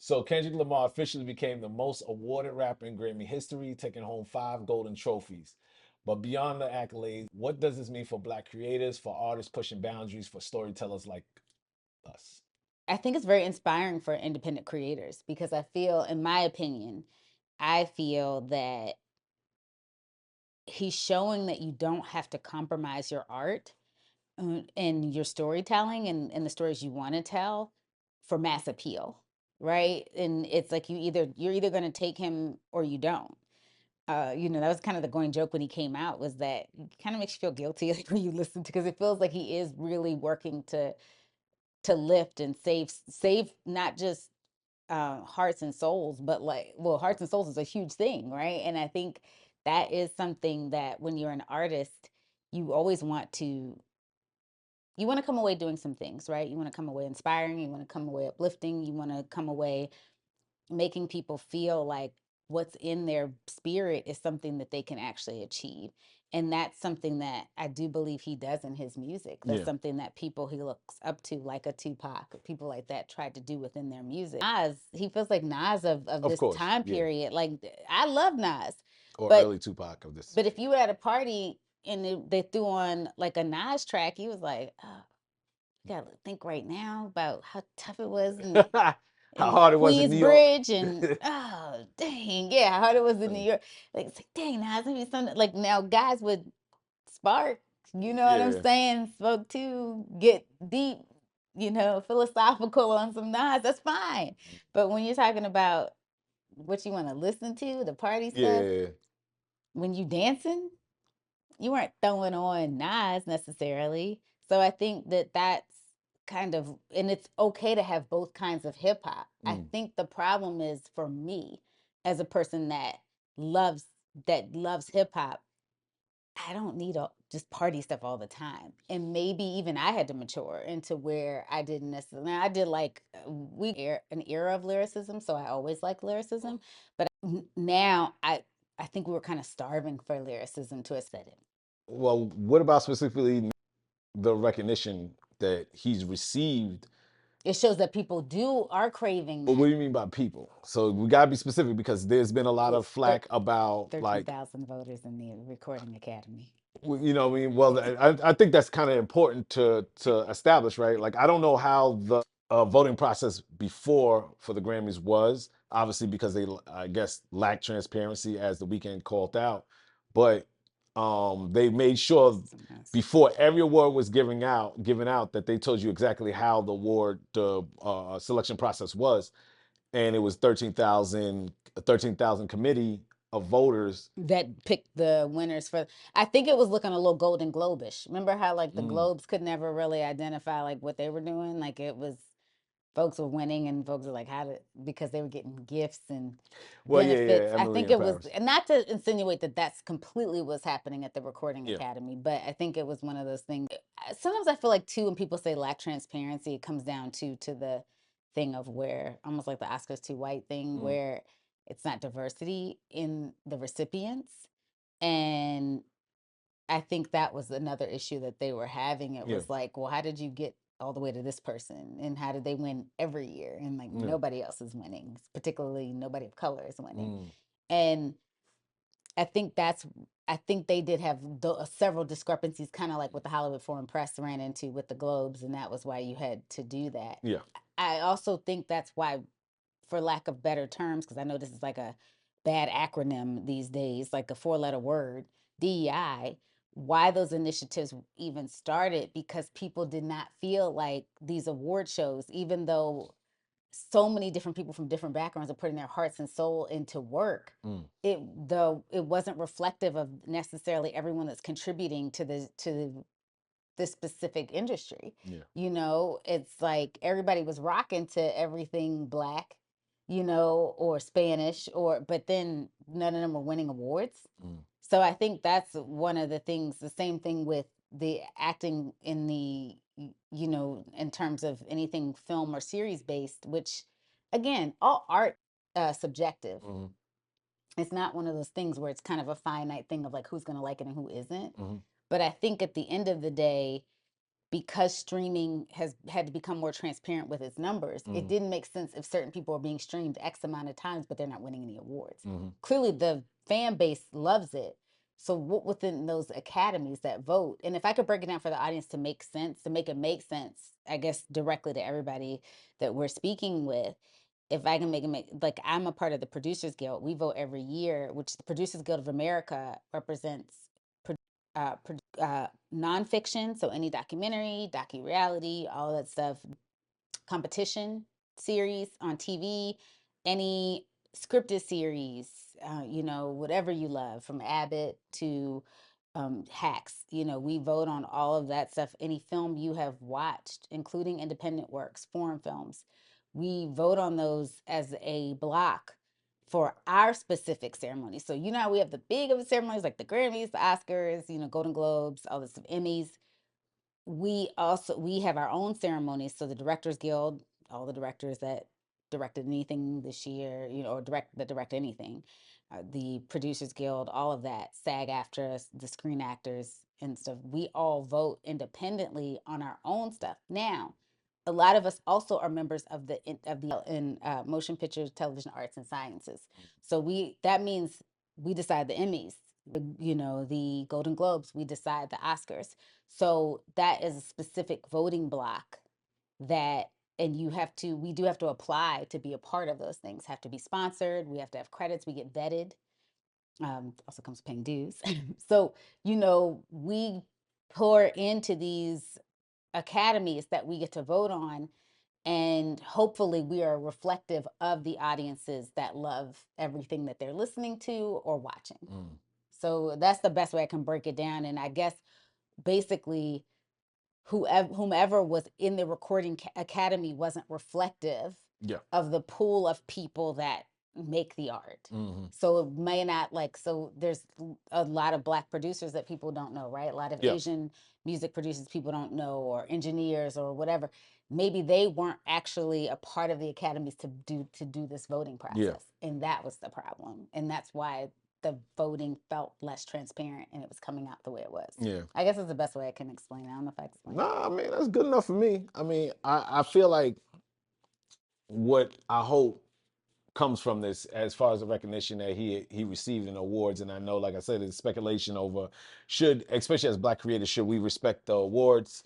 So Kendrick Lamar officially became the most awarded rapper in Grammy history, taking home 5 golden trophies. But beyond the accolades, what does this mean for Black creators, for artists pushing boundaries, for storytellers like us? I think it's very inspiring for independent creators because I feel, in my opinion, I feel that he's showing that you don't have to compromise your art and your storytelling and the stories you want to tell for mass appeal, right? And it's like you're either going to take him or you don't. That was kind of the going joke when he came out, was that it kind of makes you feel guilty like when you listen to, because it feels like he is really working to lift and save not just hearts and souls, but like, well, hearts and souls is a huge thing, right? And I think that is something that when you're an artist, you always want to come away doing some things, right? You want to come away inspiring, you want to come away uplifting, you want to come away making people feel like what's in their spirit is something that they can actually achieve. And that's something that I do believe he does in his music. That's Yeah, something that people he looks up to, like a Tupac, people like that, tried to do within their music. Nas, he feels like Nas of of this course. time Yeah, period. Like, I love Nas, or but early Tupac of this. but if you were at a party and they threw on like a Nas track, he was like, oh, you gotta think right now about how tough it was How in hard it was in New York. Queensbridge, and oh dang, yeah, how hard it was in New York. Like, it's like, dang, now it's gonna be something like, now guys would spark, you know what I'm Yeah. saying? Spoke to get deep, philosophical on some Nas, that's fine. But when you're talking about what you want to listen to, the party stuff, Yeah. when you dancing, you weren't throwing on Nas necessarily. So I think that that's kind of, and it's okay to have both kinds of hip hop. I Mm. think the problem is for me as a person loves loves hip hop. I don't need just party stuff all the time. And maybe even I had to mature into where I didn't necessarily. Now, I did like an era of lyricism, so I always liked lyricism. But now I think we were kind of starving for lyricism to a extent. Well, what about specifically the recognition that he's received? It shows that people are craving What that. do you mean by people? So we gotta be specific because there's been a lot Well, of flack about like, 13,000 voters in the Recording Academy. I mean, well, I think that's kind of important to establish, right? Like, I don't know how the voting process before for the Grammys was, obviously because they, I guess, lacked transparency as the weekend called out, but they made sure before every award was given out that they told you exactly how the award the selection process was, and it was 13,000 committee of voters. That picked the winners for. I think it was looking a little Golden Globe-ish. Remember how like the Mm. Globes could never really identify like what they were doing? Like, it was, folks were winning and folks were like, how did, because they were getting gifts and Well, yeah, benefits. yeah, I Emily think in it was, Paris. and not to insinuate that that's completely what's happening at the Recording Yeah. Academy, but I think it was one of those things. Sometimes I feel like too, when people say lack transparency, it comes down to the thing of where, almost like the Oscars too white thing, Mm. where it's not diversity in the recipients. And I think that was another issue that they were having. It Yeah. was like, well, how did you get all the way to this person? And how did they win every year? And like, Yeah. nobody else is winning, particularly nobody of color is winning. Mm. And I think I think they did have several discrepancies, kind of like what the Hollywood Foreign Press ran into with the Globes. And that was why you had to do that. Yeah. I also think that's why, for lack of better terms, because I know this is like a bad acronym these days, like a four-letter word, DEI, why those initiatives even started, because people did not feel like these award shows, even though so many different people from different backgrounds are putting their hearts and soul into work, Mm. though it wasn't reflective of necessarily everyone that's contributing to this specific industry. Yeah. It's like everybody was rocking to everything black, or Spanish, but then none of them were winning awards. Mm. So I think that's one of the things, the same thing with the acting in in terms of anything film or series based, which again, all art subjective. Mm. It's not one of those things where it's kind of a finite thing of like who's going to like it and who isn't. Mm. But I think at the end of the day, because streaming has had to become more transparent with its numbers, it didn't make sense if certain people are being streamed X amount of times, but they're not winning any awards. Clearly, the fan base loves it. So, what within those academies that vote, and if I could break it down for the audience to make sense, to make it make sense, I guess directly to everybody that we're speaking with, if I can make it like I'm a part of the Producers Guild. We vote every year, which the Producers Guild of America represents nonfiction, so any documentary, docu-reality, all that stuff, competition series on TV, any scripted series, whatever you love, from Abbott to Hacks. We vote on all of that stuff. Any film you have watched, including independent works, foreign films, we vote on those as a block for our specific ceremony. So how we have the big of the ceremonies like the Grammys, the Oscars, Golden Globes, all this stuff, Emmys. We have our own ceremonies. So the Directors Guild, all the directors that directed anything this year, or direct anything, the Producers Guild, all of that, SAG-AFTRA, the Screen Actors and stuff. We all vote independently on our own stuff. Now, a lot of us also are members of the motion pictures, television arts, and sciences. So that means we decide the Emmys, the Golden Globes, we decide the Oscars. So that is a specific voting block that, and we do have to apply to be a part of those things. Have to be sponsored. We have to have credits. We get vetted. Also comes with paying dues. So, we pour into these academies that we get to vote on, and hopefully we are reflective of the audiences that love everything that they're listening to or watching. So that's the best way I can break it down. And I guess basically whomever was in the recording academy wasn't reflective of the pool of people that make the art. So it may not, so there's a lot of Black producers that people don't know, right? A lot of Asian music producers people don't know, or engineers or whatever. Maybe they weren't actually a part of the academies to do this voting process. And that was the problem. And that's why the voting felt less transparent and it was coming out the way it was. I guess it's the best way I can explain it. I don't know if I explained it. Nah, I mean, that's good enough for me. I mean, I feel like what I hope comes from this, as far as the recognition that he received in awards, and I know, like I said, there's speculation over especially as Black creators, should we respect the awards,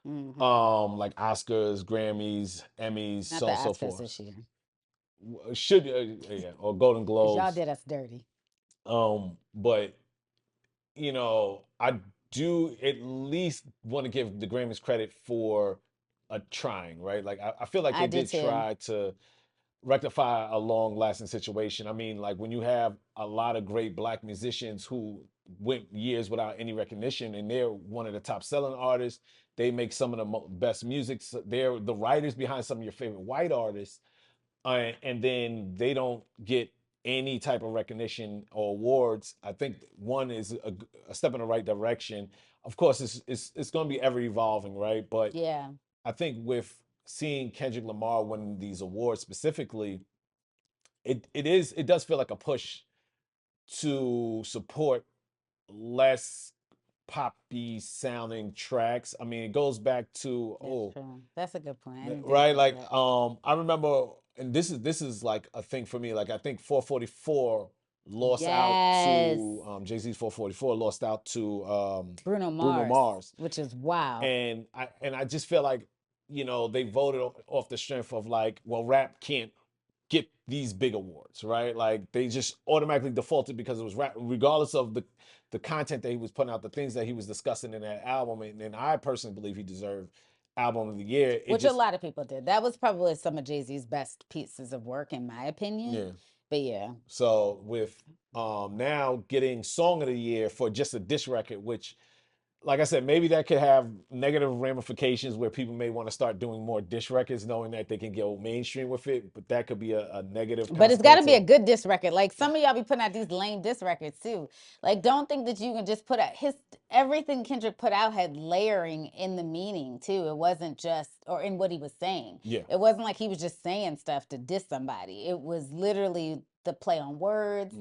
like Oscars, Grammys, Emmys, Not so the on and so Oscars forth. this year. Should or Golden Because y'all Globes. did us dirty. But I do at least want to give the Grammys credit for trying, right? Like I feel like they did try to rectify a long-lasting situation. I mean, like when you have a lot of great Black musicians who went years without any recognition, and they're one of the top-selling artists. They make some of the best music. They're the writers behind some of your favorite white artists, and then they don't get any type of recognition or awards. I think one is a step in the right direction. Of course, it's going to be ever evolving, right? But I think with seeing Kendrick Lamar win these awards specifically, it does feel like a push to support less poppy sounding tracks. I mean, it goes back to That's a good point. right? Like I remember, and this is like a thing for me. Like I think 444 lost out to Jay-Z's 444 lost out to Bruno Bruno Mars, which is wild. And I just feel like they voted off the strength of like, well, rap can't get these big awards, right? Like they just automatically defaulted because it was rap, regardless of the content that he was putting out, the things that he was discussing in that album. And I personally believe he deserved album of the year. Which a lot of people did. That was probably some of Jay-Z's best pieces of work, in my opinion. But so with now getting song of the year for just a diss record, which, like I said, maybe that could have negative ramifications where people may want to start doing more diss records, knowing that they can go mainstream with it. But that could be a negative. But it's got to be a good diss record. Like some of y'all be putting out these lame diss records too. Like don't think that you can just put out everything Kendrick put out had layering in the meaning too. It wasn't just or in what he was saying. It wasn't like he was just saying stuff to diss somebody. It was literally the play on words,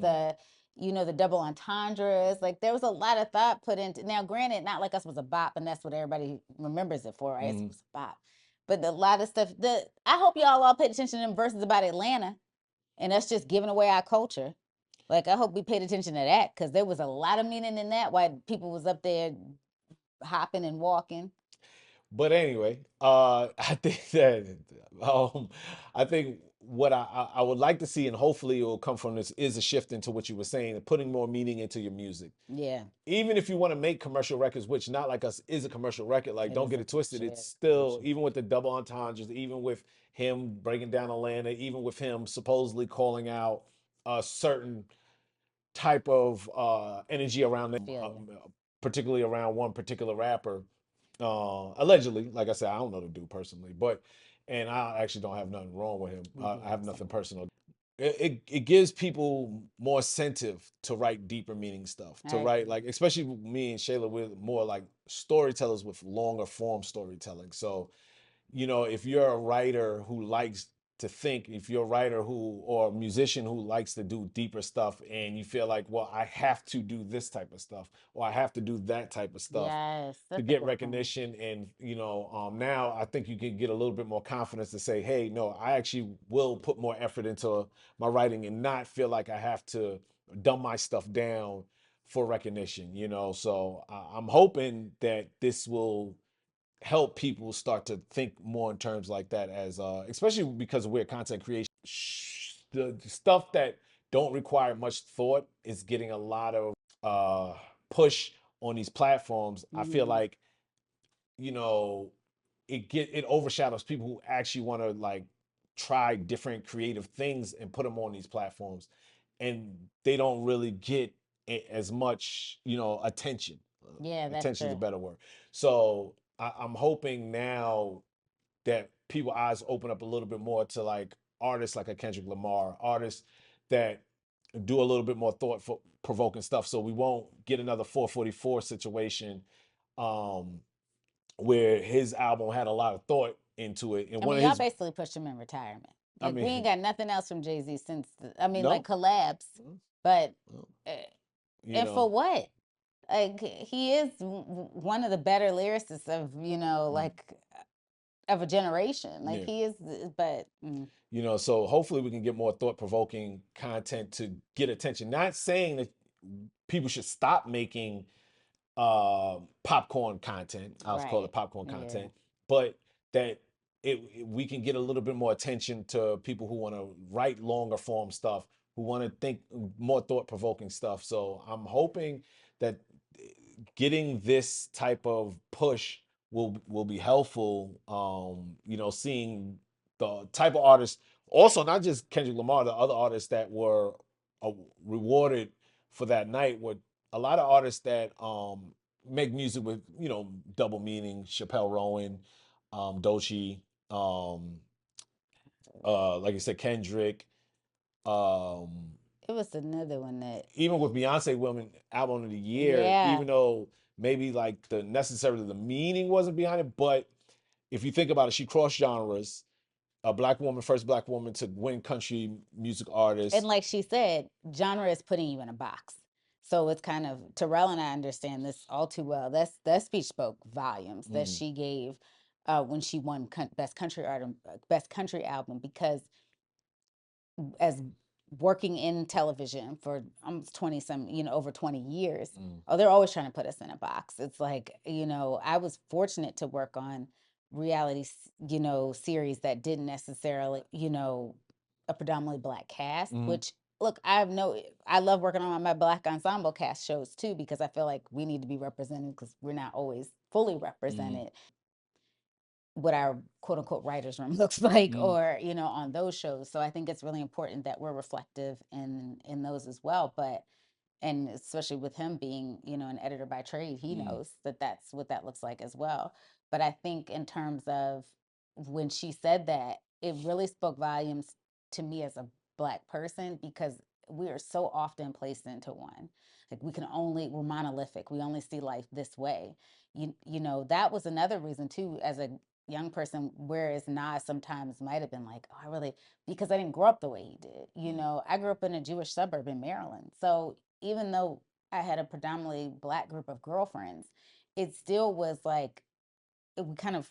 the double entendres. Like there was a lot of thought put into. Now, granted, not like Us was a bop, and that's what everybody remembers it for, right? It was a bop, but a lot of stuff. I hope y'all all paid attention to them verses about Atlanta, and us just giving away our culture. Like I hope we paid attention to that because there was a lot of meaning in that. Why people was up there hopping and walking. But anyway, I think that um, I think what I would like to see, and hopefully it will come from this, is a shift into what you were saying, putting more meaning into your music. Yeah, Even if you want to make commercial records, which Not Like Us is a commercial record, like it don't is get a it twisted. It's shit. still, even with the double entendres, even with him breaking down Atlanta, even with him supposedly calling out a certain type of energy around them, Feel you. particularly around one particular rapper. Allegedly, like I said, I don't know the dude personally, but and I actually don't have nothing wrong with him. We do I have the nothing same. personal. It gives people more incentive to write deeper meaning stuff. To I write agree. like, especially me and Shayla, we're more like storytellers with longer form storytelling. So if you're a writer who likes to think, if you're a writer who or a musician who likes to do deeper stuff, and you feel like, well, I have to do this type of stuff, or I have to do that type of stuff Yes, to that's a get good point. recognition, and now I think you can get a little bit more confidence to say, hey, no, I actually will put more effort into my writing and not feel like I have to dumb my stuff down for recognition. So I'm hoping that this will help people start to think more in terms like that, as especially because we're content creation. The stuff that don't require much thought is getting a lot of push on these platforms. I feel Mm-hmm. like you know it overshadows people who actually want to like try different creative things and put them on these platforms, and they don't really get as much attention. Yeah, that's Attention is a true. better word. So I'm hoping now that people eyes open up a little bit more to like artists like a Kendrick Lamar, artists that do a little bit more thought provoking stuff, so we won't get another 444 situation, um where his album had a lot of thought into it, and I one mean, of y'all his basically pushed him in retirement. I Like we mean ain't got nothing else from Jay-Z since. Like no, collabs, but uh, you and for know what? Like he is one of the better lyricists of like of a generation. Like yeah, he is, but so hopefully we can get more thought-provoking content to get attention. Not saying that people should stop making popcorn content. I'll call right, it popcorn yeah, content, but that we can get a little bit more attention to people who want to write longer form stuff, who want to think more thought provoking stuff. So I'm hoping that getting this type of push will be helpful. Seeing the type of artists, also not just Kendrick Lamar, the other artists that were rewarded for that night were a lot of artists that make music with double meaning. Chappelle Rowan, Doechii, um, like you said, Kendrick. Um, it was another one that Even with Beyonce Women Album of the Year, yeah. even though maybe like the meaning wasn't behind it, but if you think about it, she crossed genres. A black woman, first black woman to win country music And artist. like she said, genre is putting you in a box. So it's kind of Terrell and I understand this all too well. That speech spoke volumes that Mm, she gave when she won best country album because as working in television for almost 20 some over 20 years, mm, oh they're always trying to put us in a box. It's like I was fortunate to work on reality series that didn't necessarily a predominantly black cast, mm, which look, I love working on my black ensemble cast shows too because I feel like we need to be represented because we're not always fully mm, represented what our quote unquote writers room looks like mm, or on those shows. So I think it's really important that we're reflective in those as well. But and especially with him being an editor by trade, he mm, knows that that's what that looks like as well. But I think in terms of when she said that, it really spoke volumes to me as a black person because we are so often placed into one. Like we're monolithic, we only see life this way. That was another reason too, as a young person, whereas Nas sometimes might have been like, oh, I really, because I didn't grow up the way he did. You know, I grew up in a Jewish suburb in Maryland. So even though I had a predominantly black group of girlfriends, it still was like, we kind of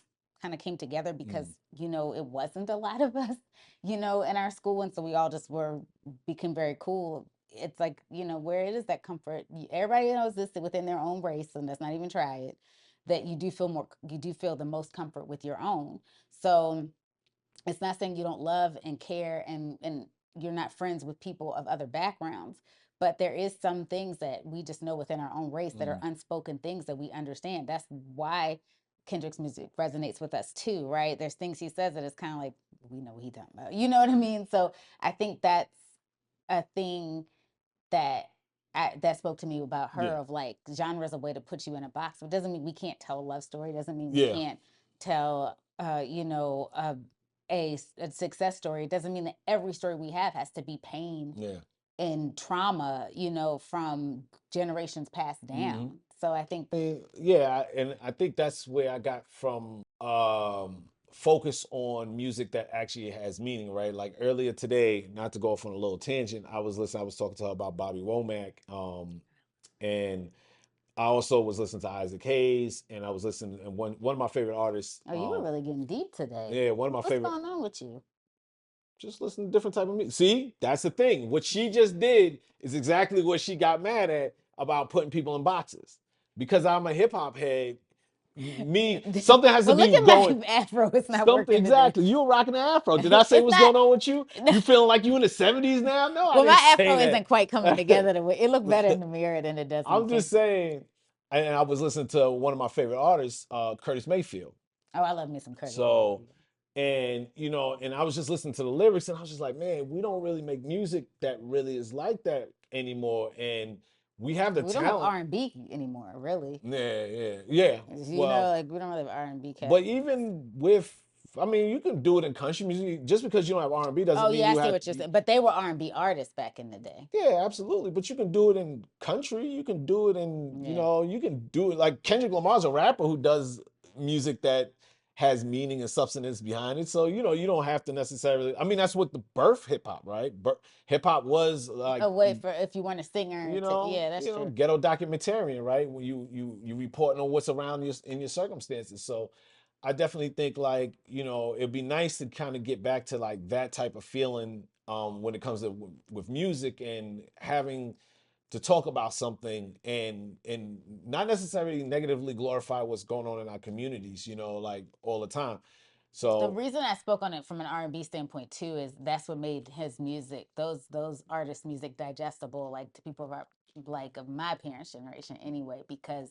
came together because you know it wasn't a lot of us, you know, in our school, and so we all just were became very cool. It's like, you know, where it is that comfort, everybody knows this within their own race, and let's not even try it, that you do feel the most comfort with your own. So it's not saying you don't love and care and you're not friends with people of other backgrounds, but there is some things that we just know within our own race that are unspoken things that we understand. That's why Kendrick's music resonates with us too, right? There's things he says that it's kind of like, we know what he's talking about, you know what I mean? So I think that's a thing that that spoke to me about her, Yeah. of like, genre is a way to put you in a box. It doesn't mean we can't tell a love story. It doesn't mean we Yeah. can't tell you know, a success story. It doesn't mean that every story we have has to be pain Yeah. and trauma, you know, from generations passed down. So I think Yeah, and I think that's where I got from focus on music that actually has meaning, right? Like earlier today, not to go off on a little tangent, I was talking to her about Bobby Womack, and I also was listening to Isaac Hayes, and I was listening, and one of my favorite artists, oh, you were really getting deep today. yeah, one of my What's favorite, going on with you? just listen to different type of music. See, that's the thing. What she just did is exactly what she got mad at about putting people in boxes. Because I'm a hip hop head, me something has to But be look at going. my afro, it's not Something working today. exactly. You were rocking the afro. Did I say It's what's not. going on with you? You feeling like you in the '70s now? No, I Well, didn't my say afro that. isn't quite coming together the way it looked better in the mirror than it does in the I'm just camera. saying. And I was listening to one of my favorite artists, Curtis Mayfield. Oh, I love me some Curtis. So, and you know, and I was just listening to the lyrics, and I was just like, man, we don't really make music that really is like that anymore. And we have the We don't have talent. R&B anymore, really. Yeah, yeah, yeah. You know, Well, like we don't really have R&B but cats. even with, I mean, you can do it in country music. Just because you don't have R&B doesn't Oh mean yeah, I you see have. what you're saying. But they were R&B artists back in the day. Yeah, absolutely. But you can do it in country. You can do it in, you Yeah. know, you can do it like Kendrick Lamar's a rapper who does music that has meaning and substance behind it. So, you know, you don't have to necessarily, I mean, that's what the birth hip hop, right? Hip hop was like, A way for if you want a singer to, yeah, that's true. ghetto documentarian, right? When you reporting on what's around you in your circumstances. So I definitely think like, you know, it'd be nice to kind of get back to like that type of feeling when it comes to with music and having to talk about something and not necessarily negatively glorify what's going on in our communities, you know, like all the time. The So reason I spoke on it from an R&B standpoint too is that's what made his music, those artists' music, digestible, like to people of our, like of my parents' generation anyway, because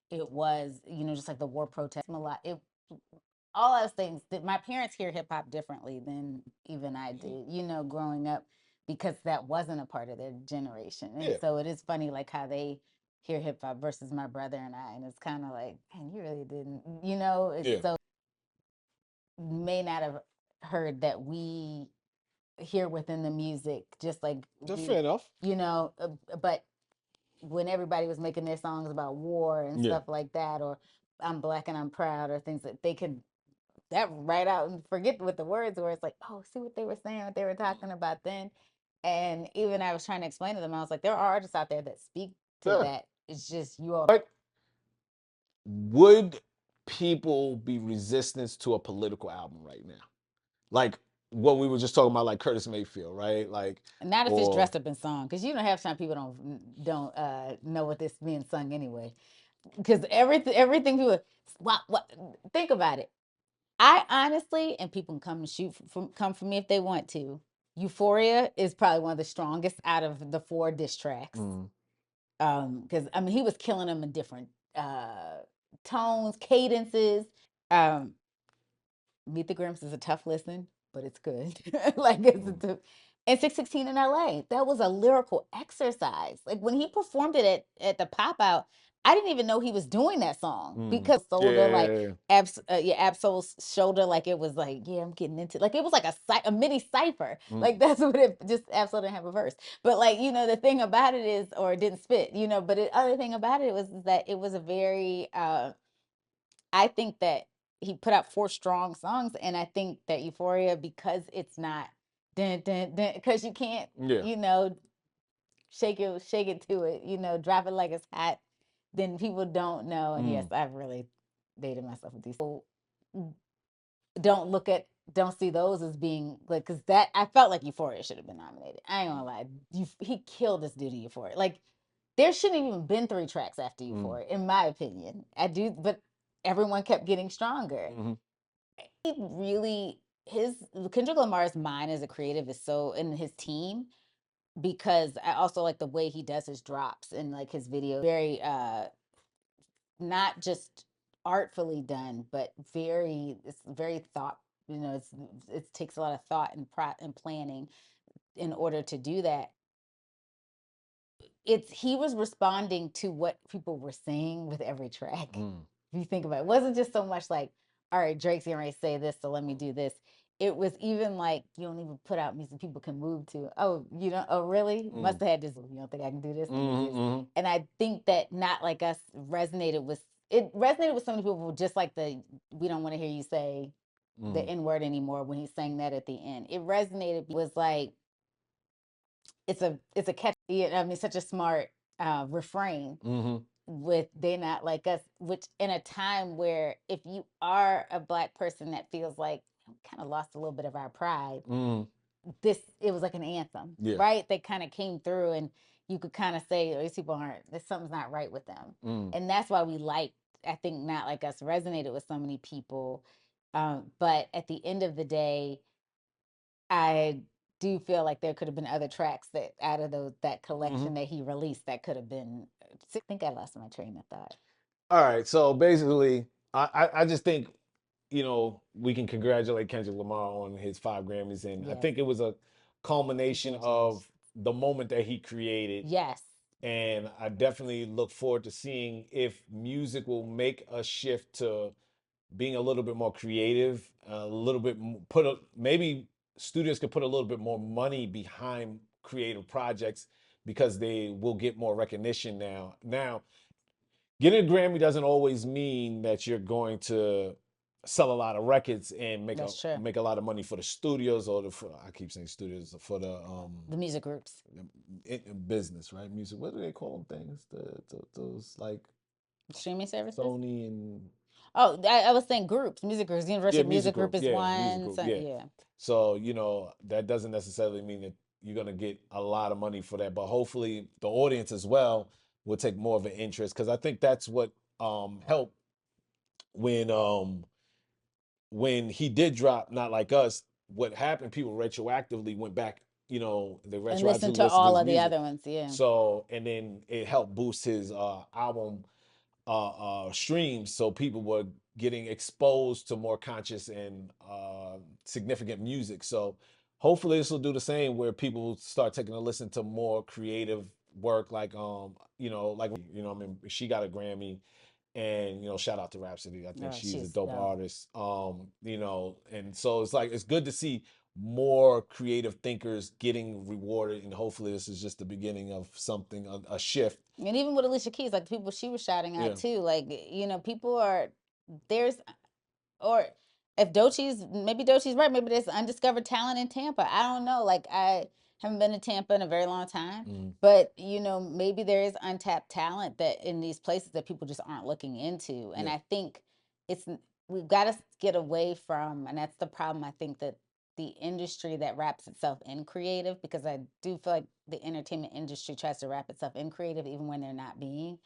it was, you know, just like the war protest, a lot. It all those things that my parents hear hip hop differently than even I did, you know, growing up, because that wasn't a part of their generation. And yeah, so it is funny like how they hear hip hop versus my brother and I, and it's kind of like, man, you really didn't, you know, it's yeah, so may not have heard that we hear within the music, just like that's we, fair enough. you know, but when everybody was making their songs about war and Yeah, stuff like that, or I'm black and I'm proud, or things that they could that right out and forget what the words were. It's like, oh, see what they were saying, what they were talking about then. And even I was trying to explain to them, I was like, there are artists out there that speak to yeah. that. It's just you all. But would people be resistance to a political album right now? Like what we were just talking about, like Curtis Mayfield, right? Like, Not if it's or dressed up in song, because you don't have some people don't know what this being sung anyway. Because everything people what think about it. I honestly, and people can come and come for me if they want to. Euphoria is probably one of the strongest out of the 4 diss tracks. Because I mean he was killing them in different tones, cadences. Um, Meet the Grimps is a tough listen, but it's good. Like and 616 in LA. That was a lyrical exercise. Like when he performed it at the pop out, I didn't even know he was doing that song because shoulder like yeah, Absol's shoulder, like it was like, yeah, I'm getting into, like it was like a mini cipher. Like that's what it just Absol didn't have a verse. But like, you know, the thing about it is, or it didn't spit, you know, but the other thing about it was that it was a very I think that he put out 4 strong songs, and I think that Euphoria, because it's not dun, dun, dun, because you can't, Yeah. you know, shake it to it, you know, drop it like it's hot, then people don't know. And yes, I've really dated myself with these. So don't see those as being like, because that I felt like Euphoria should have been nominated. I ain't gonna lie, he killed this dude in Euphoria. Like there shouldn't have even been 3 tracks after Euphoria, in my opinion. I do, but everyone kept getting stronger. He really his Kendrick Lamar's mind as a creative is so, and his team, because I also like the way he does his drops and like his video, very not just artfully done, but it's very thought. You know, it takes a lot of thought and planning in order to do that. He was responding to what people were saying with every track. If you think about it, it wasn't just so much like, all right, Drake's gonna say this, so let me do this. It was even like, you don't even put out music people can move to. Oh, you don't? Oh, really? Must have had this. You don't think I can do this? And I think that Not Like Us resonated with so many people, just like the we don't want to hear you say the N word anymore when he sang that at the end. It resonated. Was like it's a catch. I mean, such a smart refrain with "They Not Like Us," which in a time where if you are a Black person that feels like kind of lost a little bit of our pride, it was like an anthem, right? They kind of came through, and you could kind of say, oh, these people something's not right with them, and that's why I think Not Like Us resonated with so many people. But at the end of the day, I do feel like there could have been other tracks that out of that collection that he released that could have been. I think I lost my train of thought. All right, so basically, I just think, we can congratulate Kendrick Lamar on his 5 Grammys, and I think it was a culmination of the moment that he created. Yes. And I definitely look forward to seeing if music will make a shift to being a little bit more creative, a little bit maybe studios could put a little bit more money behind creative projects because they will get more recognition now. Now, getting a Grammy doesn't always mean that you're going to sell a lot of records and make a lot of money for the studios or I keep saying studios, for the music groups, business, right? Music. What do they call them things? Those like streaming services. Sony and I was saying groups, music groups. Universal Music Group is one. Music group, yeah. So that doesn't necessarily mean that you're gonna get a lot of money for that, but hopefully the audience as well will take more of an interest, because I think that's what helped when he did drop Not Like Us. What happened? People retroactively went back, they retroactively and listened to all of the other ones, yeah. So and then it helped boost his album streams, so people were getting exposed to more conscious and significant music. So hopefully this will do the same, where people start taking a listen to more creative work, like I mean, she got a Grammy, and shout out to Rhapsody. I think she's a dope artist. And so it's good to see more creative thinkers getting rewarded, and hopefully this is just the beginning of something, a shift. And even with Alicia Keys, like the people she was shouting out too, like people are there's, or if maybe Doechie's right, maybe there's undiscovered talent in Tampa. I don't know. Like I haven't been to Tampa in a very long time, but maybe there is untapped talent that in these places that people just aren't looking into. And I think we've got to get away from, and that's the problem. I think that the industry that wraps itself in creative, because I do feel like the entertainment industry tries to wrap itself in creative even when they're not being.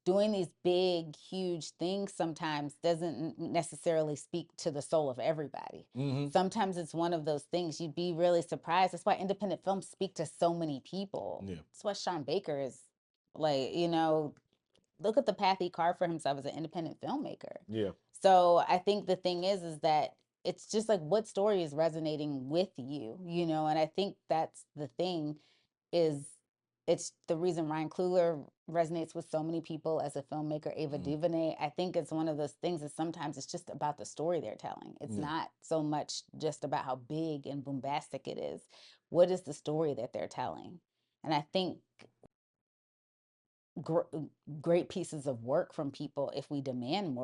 Doing these big, huge things sometimes doesn't necessarily speak to the soul of everybody. Sometimes it's one of those things you'd be really surprised. That's why independent films speak to so many people. That's why Sean Baker is like, look at the path he carved for himself as an independent filmmaker. So I think the thing is that it's just like, what story is resonating with you, and I think that's the thing. It's the reason Ryan Coogler resonates with so many people as a filmmaker. Ava DuVernay, I think it's one of those things that sometimes it's just about the story they're telling. It's not so much just about how big and bombastic it is. What is the story that they're telling? And I think great pieces of work from people, if we demand more